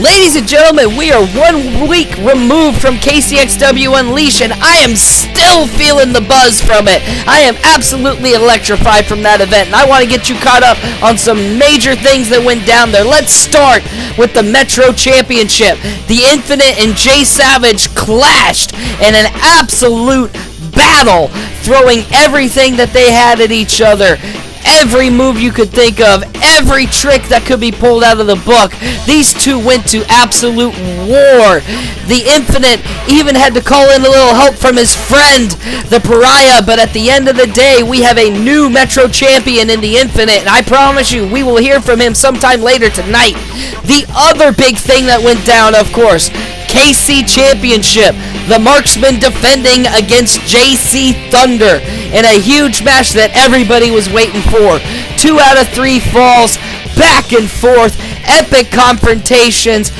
Ladies and gentlemen, we are 1 week removed from KCXW Unleashed, and I am still feeling the buzz from it. I am absolutely electrified from that event, and I want to get you caught up on some major things that went down there. Let's start with the Metro Championship. The Infinite and Jay Savage clashed in an absolute battle, throwing everything that they had at each other. Every move you could think of, every trick that could be pulled out of the book, these two went to absolute war. The Infinite even had to call in a little help from his friend, the Pariah, but at the end of the day, we have a new Metro champion in the Infinite, and I promise you, we will hear from him sometime later tonight. The other big thing that went down, of course, KC Championship. The Marksman defending against JC Thunder in a huge match that everybody was waiting for. 2 out of 3 falls, back and forth, epic confrontations,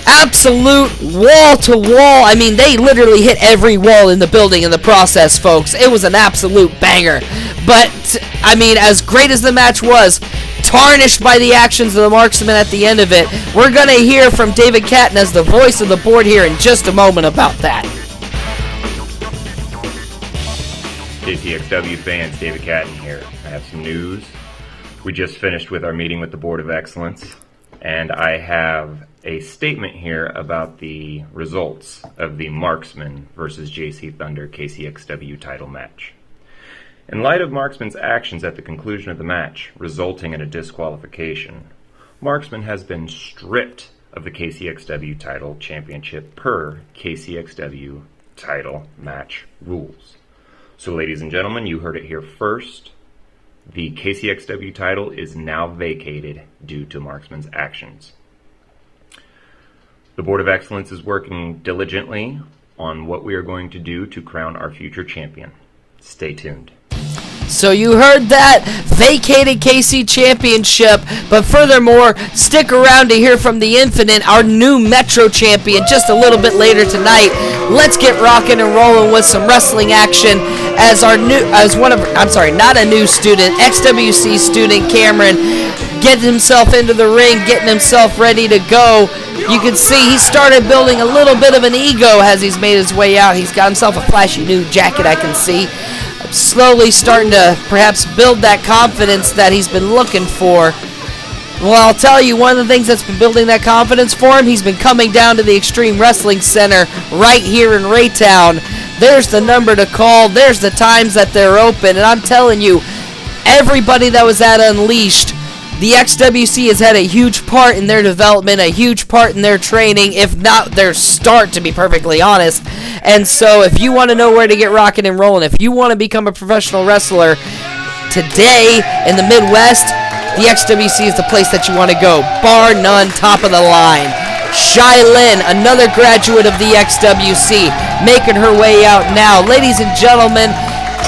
absolute wall to wall. I mean, they literally hit every wall in the building in the process, folks. It was an absolute banger. But, I mean, as great as the match was, tarnished by the actions of the Marksman at the end of it, we're going to hear from David Catton as the voice of the board here in just a moment about that. KCXW fans, David Catton here. I have some news. We just finished with our meeting with the Board of Excellence, and I have a statement here about the results of the Marksman versus JC Thunder KCXW title match. In light of Marksman's actions at the conclusion of the match, resulting in a disqualification, Marksman has been stripped of the KCXW title championship per KCXW title match rules. So ladies and gentlemen, you heard it here first. The KCXW title is now vacated due to Marksman's actions. The Board of Excellence is working diligently on what we are going to do to crown our future champion. Stay tuned. So you heard that, vacated KC Championship, but furthermore, stick around to hear from the Infinite, our new Metro champion, just a little bit later tonight. Let's get rocking and rolling with some wrestling action as not a new student, XWC student Cameron getting himself into the ring, getting himself ready to go. You can see he started building a little bit of an ego as he's made his way out. He's got himself a flashy new jacket, I can see. Slowly starting to perhaps build that confidence that he's been looking for. Well, I'll tell you, one of the things that's been building that confidence for him, he's been coming down to the Extreme Wrestling Center right here in Raytown. There's the number to call. There's the times that they're open. And I'm telling you, everybody that was at Unleashed, the XWC has had a huge part in their development, a huge part in their training, if not their start, to be perfectly honest. And so if you want to know where to get rocking and rolling, if you want to become a professional wrestler today in the Midwest, the XWC is the place that you want to go. Bar none, top of the line. Shylynn, another graduate of the XWC, making her way out now. Ladies and gentlemen,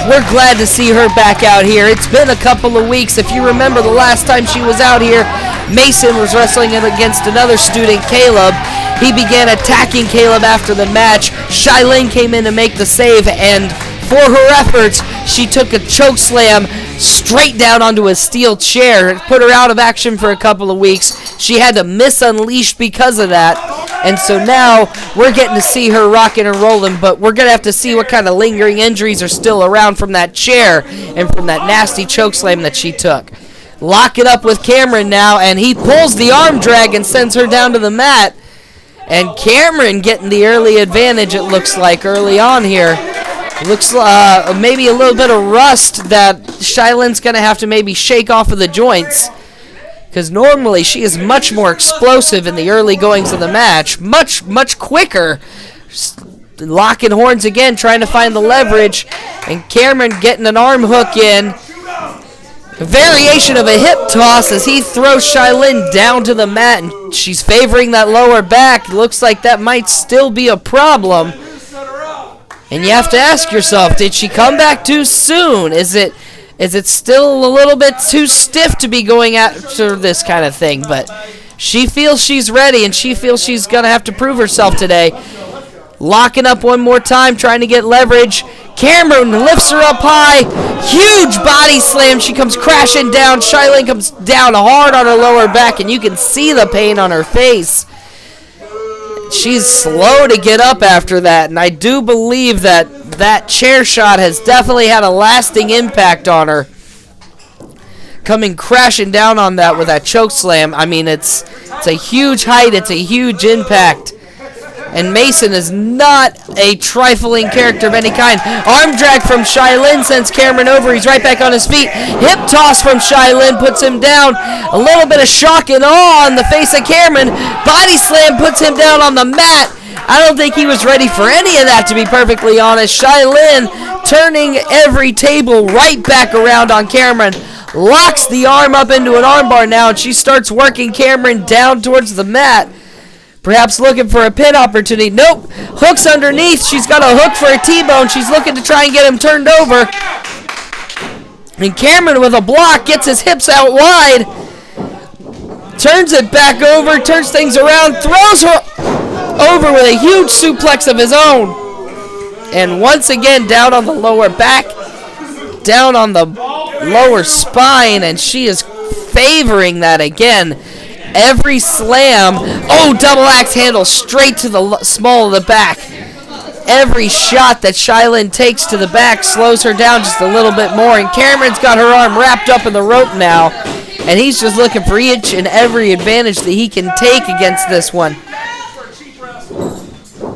we're glad to see her back out here. It's been a couple of weeks. If you remember the last time she was out here, Mason was wrestling against another student, Caleb. He began attacking Caleb after the match. Shylyn came in to make the save, and for her efforts, she took a choke slam straight down onto a steel chair. It put her out of action for a couple of weeks. She had to miss Unleashed because of that. And so now we're getting to see her rocking and rolling, but we're going to have to see what kind of lingering injuries are still around from that chair and from that nasty choke slam that she took. Lock it up with Cameron now, and he pulls the arm drag and sends her down to the mat. And Cameron getting the early advantage, it looks like, early on here. Looks maybe a little bit of rust that Shylyn's going to have to maybe shake off of the joints. Because normally she is much more explosive in the early goings of the match. Much quicker. Locking horns again, trying to find the leverage. And Cameron getting an arm hook in. A variation of a hip toss as he throws Shylyn down to the mat. And she's favoring that lower back. Looks like that might still be a problem. And you have to ask yourself, did she come back too soon? Is it still a little bit too stiff to be going after this kind of thing? But she feels she's ready, and she feels she's going to have to prove herself today. Locking up one more time, trying to get leverage. Cameron lifts her up high. Huge body slam. She comes crashing down. Shylyn comes down hard on her lower back, and you can see the pain on her face. she's slow to get up after that, and I do believe that that chair shot has definitely had a lasting impact on her. Coming crashing down on that with that choke slam. I mean, it's a huge height. It's a huge impact. And Mason is not a trifling character of any kind. Arm drag from Shylyn sends Cameron over. He's right back on his feet. Hip toss from Shylyn puts him down. A little bit of shock and awe on the face of Cameron. Body slam puts him down on the mat. I don't think he was ready for any of that, to be perfectly honest. Shylyn turning every table right back around on Cameron. Locks the arm up into an armbar now, and she starts working Cameron down towards the mat. Perhaps looking for a pin opportunity. Nope. Hooks underneath. She's got a hook for a T-bone. She's looking to try and get him turned over. And Cameron with a block gets his hips out wide. Turns it back over. Turns things around. Throws her over with a huge suplex of his own. And once again down on the lower back. Down on the lower spine. And she is favoring that again. Every slam, double axe handle straight to the small of the back. Every shot that Shylyn takes to the back slows her down just a little bit more, and Cameron's got her arm wrapped up in the rope now, and he's just looking for each and every advantage that he can take against this one.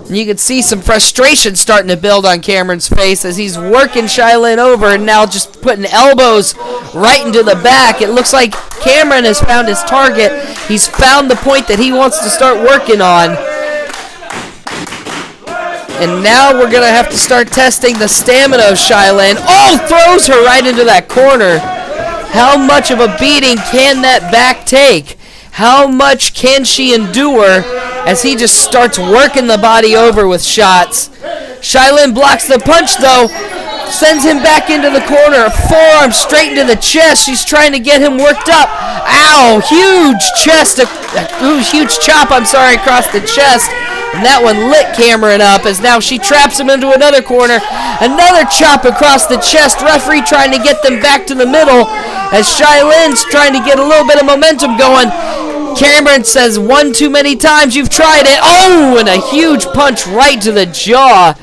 And you can see some frustration starting to build on Cameron's face as he's working Shylyn over and now just putting elbows right into the back. It looks like Cameron has found his target. He's found the point that he wants to start working on. And now we're going to have to start testing the stamina of Shylyn. Throws her right into that corner. How much of a beating can that back take? How much can she endure as he just starts working the body over with shots? Shylyn blocks the punch, though. Sends him back into the corner. A forearm straight into the chest. She's trying to get him worked up. Ow! Huge chop, across the chest. And that one lit Cameron up as now she traps him into another corner. Another chop across the chest. Referee trying to get them back to the middle as Shylyn's trying to get a little bit of momentum going. Cameron says one too many times, you've tried it. And a huge punch right to the jaw.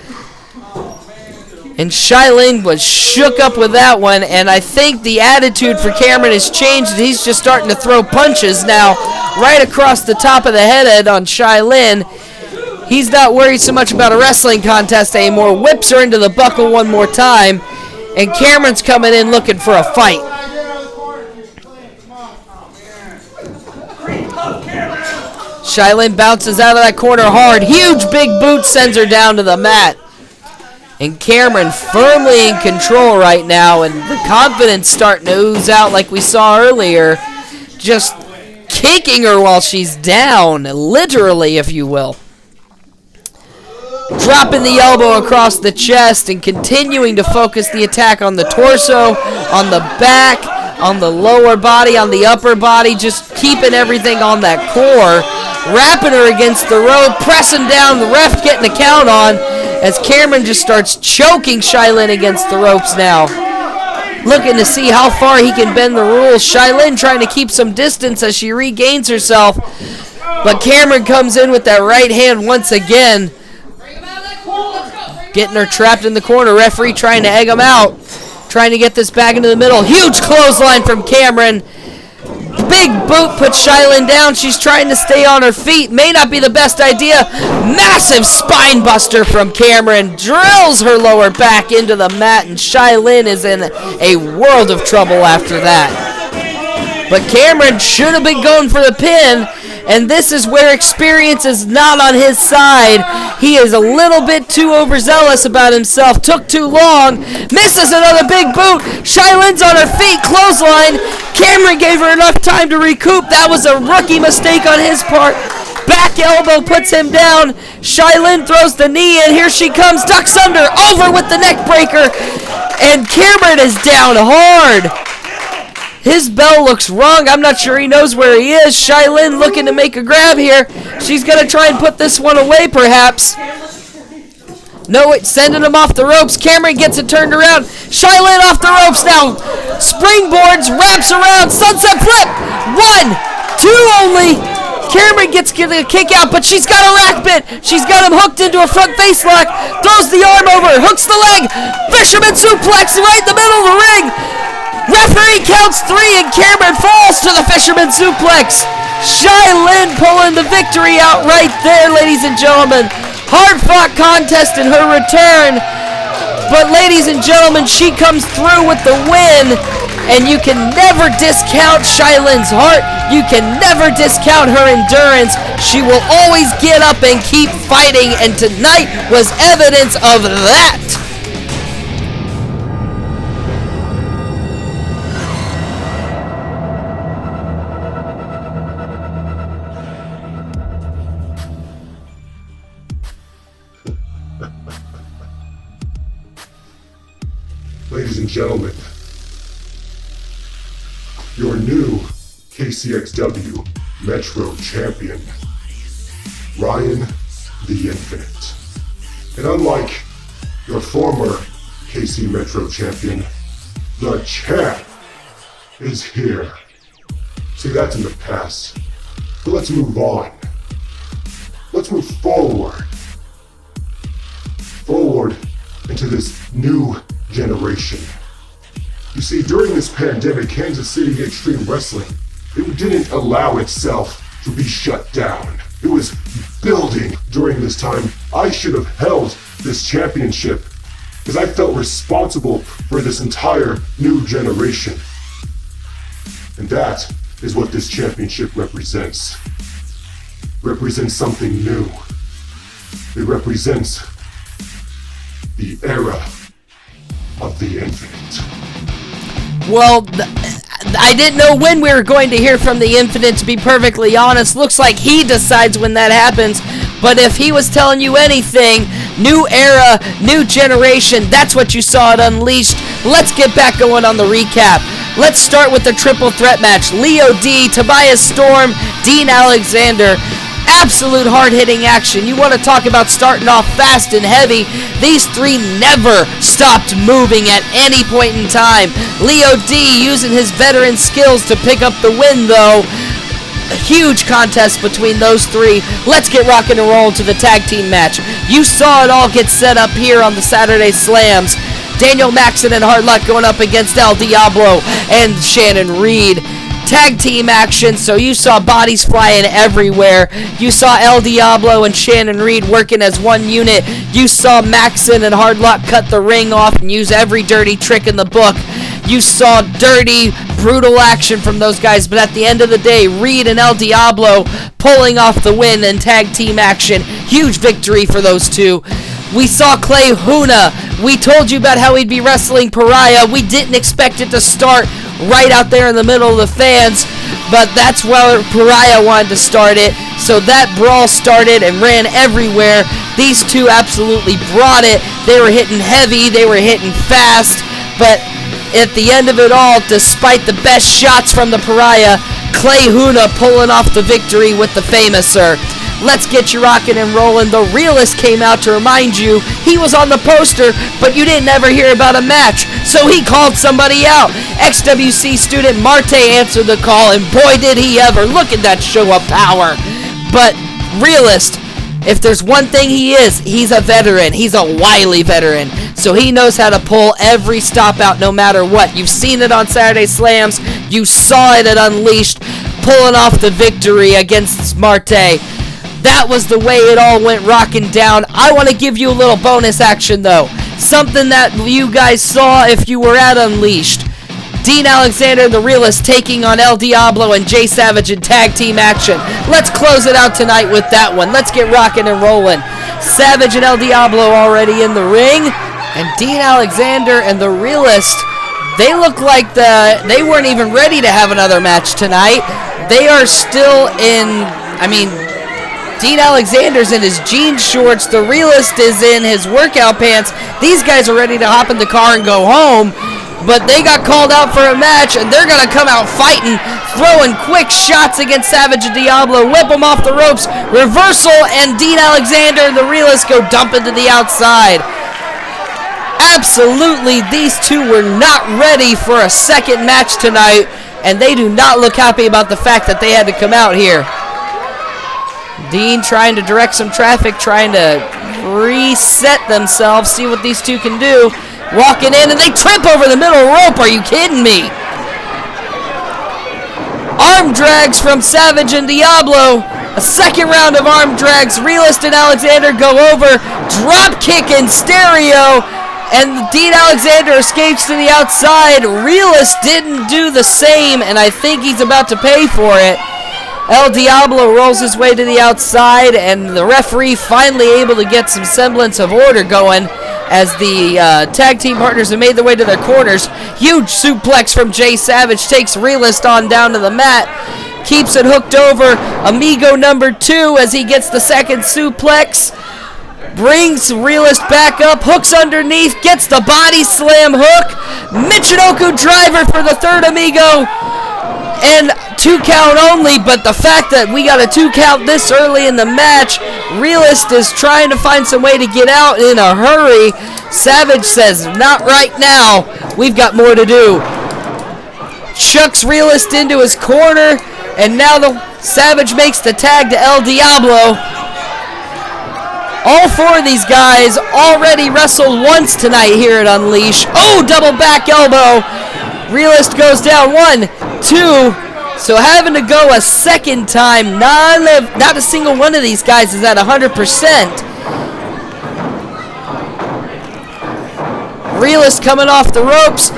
And Shylyn was shook up with that one, and I think the attitude for Cameron has changed. He's just starting to throw punches now right across the top of the head on Shylyn. He's not worried so much about a wrestling contest anymore. Whips her into the buckle one more time, and Cameron's coming in looking for a fight. Shylyn bounces out of that corner hard. Huge big boot sends her down to the mat. And Cameron firmly in control right now, and the confidence starting to ooze out like we saw earlier. Just kicking her while she's down, literally, if you will. Dropping the elbow across the chest and continuing to focus the attack on the torso, on the back, on the lower body, on the upper body, just keeping everything on that core. Wrapping her against the rope, pressing down, the ref getting a count on as Cameron just starts choking Shylyn against the ropes now. Looking to see how far he can bend the rules. Shylyn trying to keep some distance as she regains herself. But Cameron comes in with that right hand once again. Getting her trapped in the corner. Referee trying to egg him out. Trying to get this back into the middle. Huge clothesline from Cameron. Big boot puts Shylyn down. She's trying to stay on her feet. May not be the best idea. Massive spine buster from Cameron. Drills her lower back into the mat, and Shylyn is in a world of trouble after that. But Cameron should have been going for the pin, and this is where experience is not on his side. He is a little bit too overzealous about himself. Took too long. Misses another big boot. Shylyn's on her feet. Clothesline. Cameron gave her enough time to recoup. That was a rookie mistake on his part. Back elbow puts him down. Shylyn throws the knee in. Here she comes. Ducks under. Over with the neck breaker. And Cameron is down hard. His bell looks wrong. I'm not sure he knows where he is. Shylyn looking to make a grab here. She's going to try and put this one away, perhaps. No, it's sending him off the ropes. Cameron gets it turned around. Shylyn off the ropes now. Springboards, wraps around, sunset flip. 1, 2 only. Cameron gets a kick out, but she's got a rack bit. She's got him hooked into a front face lock. Throws the arm over, hooks the leg. Fisherman suplex right in the middle of the ring. Referee counts 3 and Cameron falls to the fisherman suplex. Shylyn pulling the victory out right there, ladies and gentlemen. Hard-fought contest in her return. But ladies and gentlemen, she comes through with the win. And you can never discount Shylyn's heart. You can never discount her endurance. She will always get up and keep fighting. And tonight was evidence of that. Ladies and gentlemen, your new KCXW Metro Champion, Ryan the Infinite. And unlike your former KC Metro Champion, the champ is here. See, that's in the past. But let's move on. Let's move forward. Forward into this new generation. You see, during this pandemic, Kansas City Extreme Wrestling, it didn't allow itself to be shut down. It was building during this time. I should have held this championship because I felt responsible for this entire new generation. And that is what this championship represents. Represents something new. It represents the era of the Infinite. Well, I didn't know when we were going to hear from the Infinite, to be perfectly honest. Looks like he decides when that happens. But if he was telling you anything, new era, new generation, that's what you saw at Unleashed. Let's get back going on the recap. Let's start with the triple threat match. Leo D, Tobias Storm, Dean Alexander. Absolute hard-hitting action. You want to talk about starting off fast and heavy. These three never stopped moving at any point in time. Leo D using his veteran skills to pick up the win, though. A huge contest between those three. Let's get rocking and rolling to the tag team match. You saw it all get set up here on the Saturday Slams. Daniel Maxon and Hard Luck going up against El Diablo and Shannon Reed. Tag team action, so you saw bodies flying everywhere. You saw El Diablo and Shannon Reed working as one unit. You saw Maxon and Hard Luck cut the ring off and use every dirty trick in the book. You saw dirty, brutal action from those guys, but at the end of the day, Reed and El Diablo pulling off the win in tag team action. Huge victory for those two. We saw Clay Huna. We told you about how he'd be wrestling Pariah. We didn't expect it to start right out there in the middle of the fans, but that's where Pariah wanted to start it. So that brawl started and ran everywhere. These two absolutely brought it. They were hitting heavy. They were hitting fast. But at the end of it all, despite the best shots from the Pariah, Clay Huna pulling off the victory with the Famouser. Let's get you rocking and rolling. The Realist came out to remind you he was on the poster, but you didn't ever hear about a match, so he called somebody out. XWC student Marte answered the call, and boy did he ever. Look at that show of power. But Realist, if there's one thing he is, he's a veteran. He's a wily veteran. So he knows how to pull every stop out no matter what. You've seen it on Saturday Slams. You saw it at Unleashed, pulling off the victory against Marte. That was the way it all went rocking down. I want to give you a little bonus action, though. Something that you guys saw if you were at Unleashed. Dean Alexander and the Realist taking on El Diablo and Jay Savage in tag team action. Let's close it out tonight with that one. Let's get rocking and rolling. Savage and El Diablo already in the ring. And Dean Alexander and the Realist, they look like they weren't even ready to have another match tonight. They are still in, Dean Alexander's in his jean shorts. The Realist is in his workout pants. These guys are ready to hop in the car and go home. But they got called out for a match, and they're going to come out fighting, throwing quick shots against Savage and Diablo, whip them off the ropes, reversal, and Dean Alexander and the Realist go dumping to the outside. Absolutely, these two were not ready for a second match tonight, and they do not look happy about the fact that they had to come out here. Dean trying to direct some traffic, trying to reset themselves, see what these two can do. Walking in, and they trip over the middle rope. Are you kidding me? Arm drags from Savage and Diablo. A second round of arm drags. Realist and Alexander go over. Drop kick in stereo. And Dean Alexander escapes to the outside. Realist didn't do the same, and I think he's about to pay for it. El Diablo rolls his way to the outside, and the referee finally able to get some semblance of order going as the tag team partners have made their way to their corners. Huge suplex from Jay Savage takes Realist on down to the mat. Keeps it hooked over. Amigo number 2 as he gets the second suplex. Brings Realist back up. Hooks underneath. Gets the body slam hook. Michinoku driver for the third Amigo. And 2 count only, but the fact that we got a 2 count this early in the match, Realist is trying to find some way to get out in a hurry. Savage says, not right now. We've got more to do. Chucks Realist into his corner, and now the Savage makes the tag to El Diablo. All 4 of these guys already wrestled once tonight here at Unleash. Oh, double back elbow. Realist goes down 1, 2. So having to go a second time. Not a single one of these guys is at 100%. Realist coming off the ropes.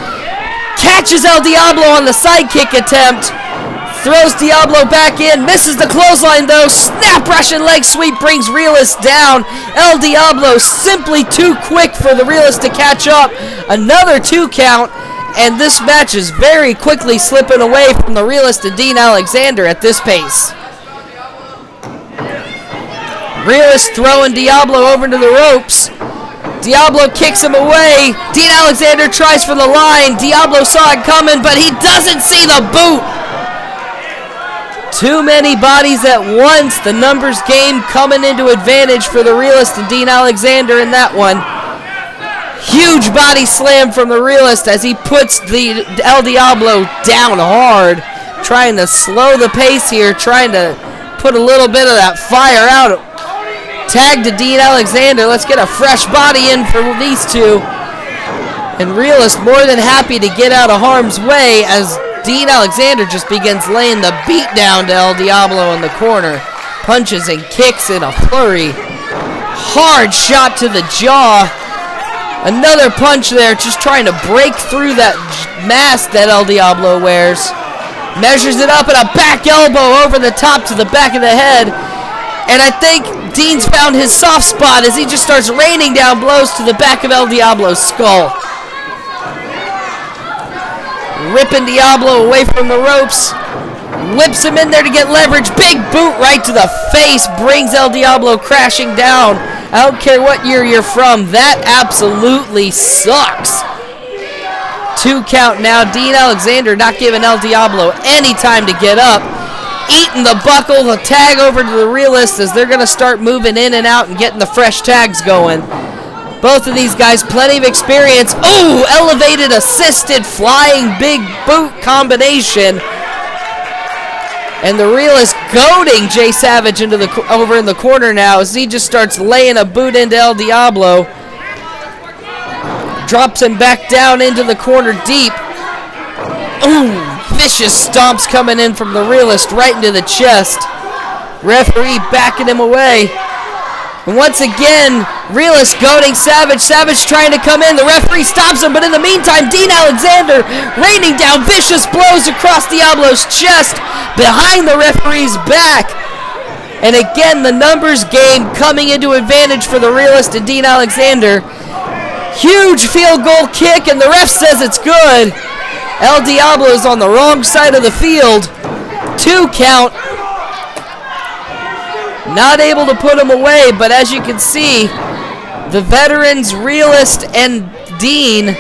Catches El Diablo on the sidekick attempt. Throws Diablo back in. Misses the clothesline though. Snap Russian leg sweep brings Realist down. El Diablo simply too quick for the Realist to catch up. Another 2 count. And this match is very quickly slipping away from the Realist and Dean Alexander at this pace. Realist throwing Diablo over to the ropes. Diablo kicks him away. Dean Alexander tries for the line. Diablo saw it coming, but he doesn't see the boot. Too many bodies at once. The numbers game coming into advantage for the Realist and Dean Alexander in that one. Huge body slam from the Realist as he puts the El Diablo down hard. Trying to slow the pace here. Trying to put a little bit of that fire out. Tag to Dean Alexander. Let's get a fresh body in for these two. And Realist more than happy to get out of harm's way as Dean Alexander just begins laying the beat down to El Diablo in the corner. Punches and kicks in a flurry. Hard shot to the jaw. Another punch there, just trying to break through that mask that El Diablo wears. Measures it up and a back elbow over the top to the back of the head. And I think Dean's found his soft spot as he just starts raining down blows to the back of El Diablo's skull. Ripping Diablo away from the ropes. Whips him in there to get leverage. Big boot right to the face. Brings El Diablo crashing down. I don't care what year you're from. That absolutely sucks. 2 count now. Dean Alexander not giving El Diablo any time to get up. Eating the buckle. The tag over to the Realist as they're going to start moving in and out and getting the fresh tags going. Both of these guys, plenty of experience. Oh, elevated, assisted, flying big boot combination. And the Realist goading Jay Savage into over in the corner now as he just starts laying a boot into El Diablo. Drops him back down into the corner deep. Ooh, vicious stomps coming in from the Realist right into the chest. Referee backing him away. And once again, Realist goading Savage. Savage trying to come in. The referee stops him, but in the meantime, Dean Alexander raining down vicious blows across Diablo's chest behind the referee's back. And again, the numbers game coming into advantage for the Realist and Dean Alexander. Huge field goal kick, and the ref says it's good. El Diablo's on the wrong side of the field. 2 count. Not able to put him away, but as you can see, the veterans, Realist and Dean,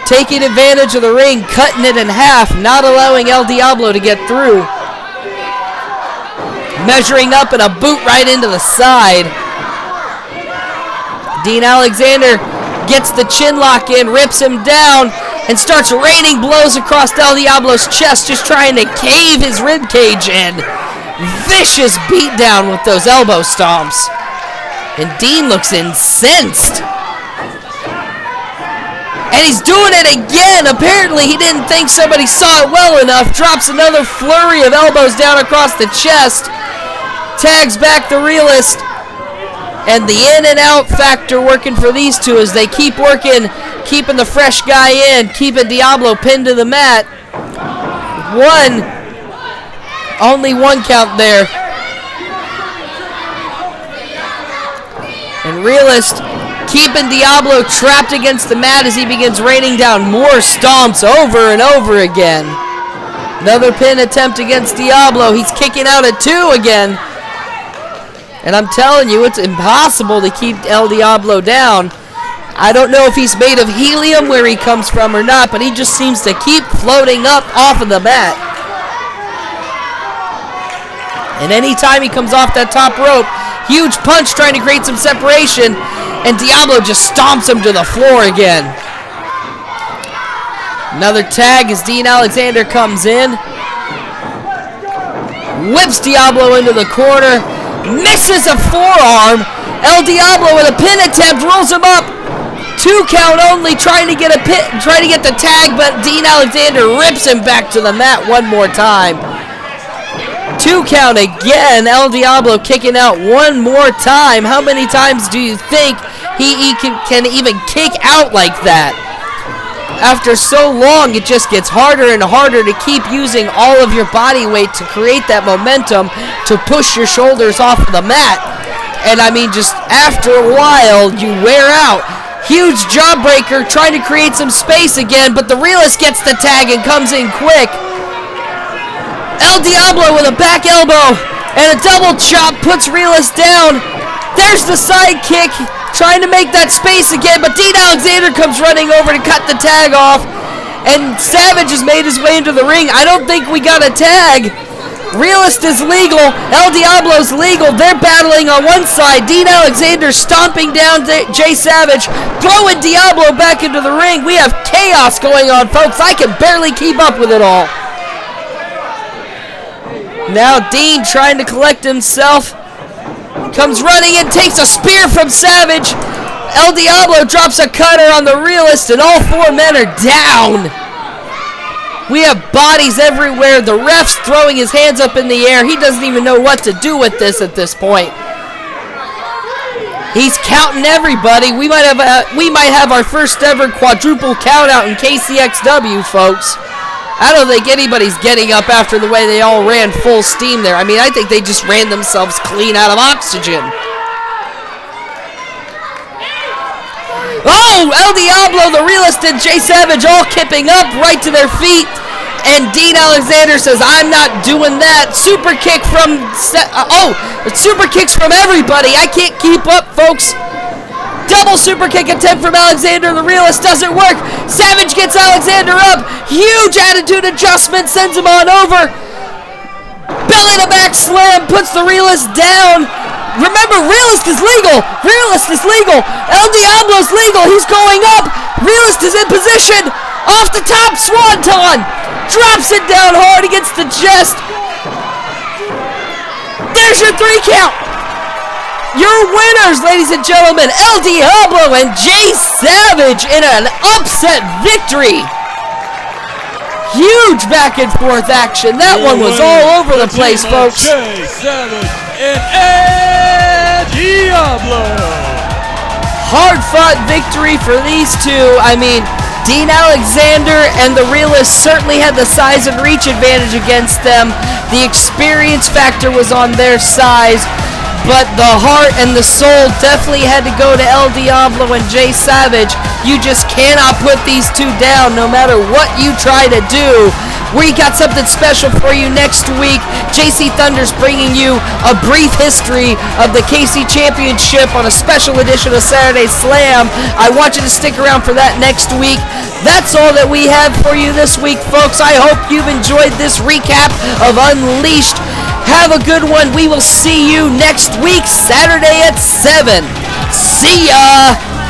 taking advantage of the ring, cutting it in half, not allowing El Diablo to get through. Measuring up and a boot right into the side. Dean Alexander gets the chin lock in, rips him down, and starts raining blows across El Diablo's chest, just trying to cave his rib cage in. vicious beatdown with those elbow stomps. And Dean looks incensed. And he's doing it again. Apparently he didn't think somebody saw it well enough. Drops another flurry of elbows down across the chest. Tags back the Realist. And the in and out factor working for these two as they keep working, keeping the fresh guy in, keeping Diablo pinned to the mat. Only one count there. And Realist keeping Diablo trapped against the mat as he begins raining down more stomps over and over again. Another pin attempt against Diablo. He's kicking out at 2 again. And I'm telling you, it's impossible to keep El Diablo down. I don't know if he's made of helium where he comes from or not, but he just seems to keep floating up off of the mat. And anytime he comes off that top rope, huge punch trying to create some separation, and Diablo just stomps him to the floor again. Another tag as Dean Alexander comes in. Whips Diablo into the corner. Misses a forearm. El Diablo with a pin attempt rolls him up. 2 count only, trying to get the tag, but Dean Alexander rips him back to the mat one more time. 2 count again. El Diablo kicking out one more time. How many times do you think he can even kick out like that? After so long, it just gets harder and harder to keep using all of your body weight to create that momentum to push your shoulders off of the mat. And I mean, just after a while, you wear out. Huge jawbreaker, trying to create some space again, but the Realist gets the tag and comes in quick. El Diablo with a back elbow and a double chop puts Realist down. There's the side kick, trying to make that space again, but Dean Alexander comes running over to cut the tag off, and Savage has made his way into the ring. I don't think we got a tag. Realist is legal. El Diablo's legal. They're battling on one side. Dean Alexander stomping down Jay Savage, throwing Diablo back into the ring. We have chaos going on, folks. I can barely keep up with it all. Now Dean trying to collect himself. Comes running in, takes a spear from Savage. El Diablo drops a cutter on the Realist, and all 4 men are down. We have bodies everywhere. The ref's throwing his hands up in the air. He doesn't even know what to do with this at this point. He's counting everybody. We might have our first ever quadruple count out in KCXW, folks. I don't think anybody's getting up after the way they all ran full steam there. I mean, I think they just ran themselves clean out of oxygen. Oh, El Diablo, the Realist, and Jay Savage all kipping up right to their feet. And Dean Alexander says, I'm not doing that. Super kick from... super kicks from everybody. I can't keep up, folks. Double super kick attempt from Alexander. The Realist doesn't work. Savage gets Alexander up. Huge attitude adjustment. Sends him on over. Belly to back slam. Puts the Realist down. Remember, Realist is legal. Realist is legal. El Diablo's legal. He's going up. Realist is in position. Off the top. Swanton. Drops it down hard against the chest. There's your 3 count. Your winners, ladies and gentlemen, El Diablo and Jay Savage in an upset victory. Huge back and forth action. That one was all over the place, folks. Jay Savage and El Diablo. Hard-fought victory for these two. I mean, Dean Alexander and the Realist certainly had the size and reach advantage against them. The experience factor was on their side. But the heart and the soul definitely had to go to El Diablo and Jay Savage. You just cannot put these two down no matter what you try to do. We got something special for you next week. JC Thunder's bringing you a brief history of the KC Championship on a special edition of Saturday Slam. I want you to stick around for that next week. That's all that we have for you this week, folks. I hope you've enjoyed this recap of Unleashed. Have a good one. We will see you next week, Saturday at 7. See ya!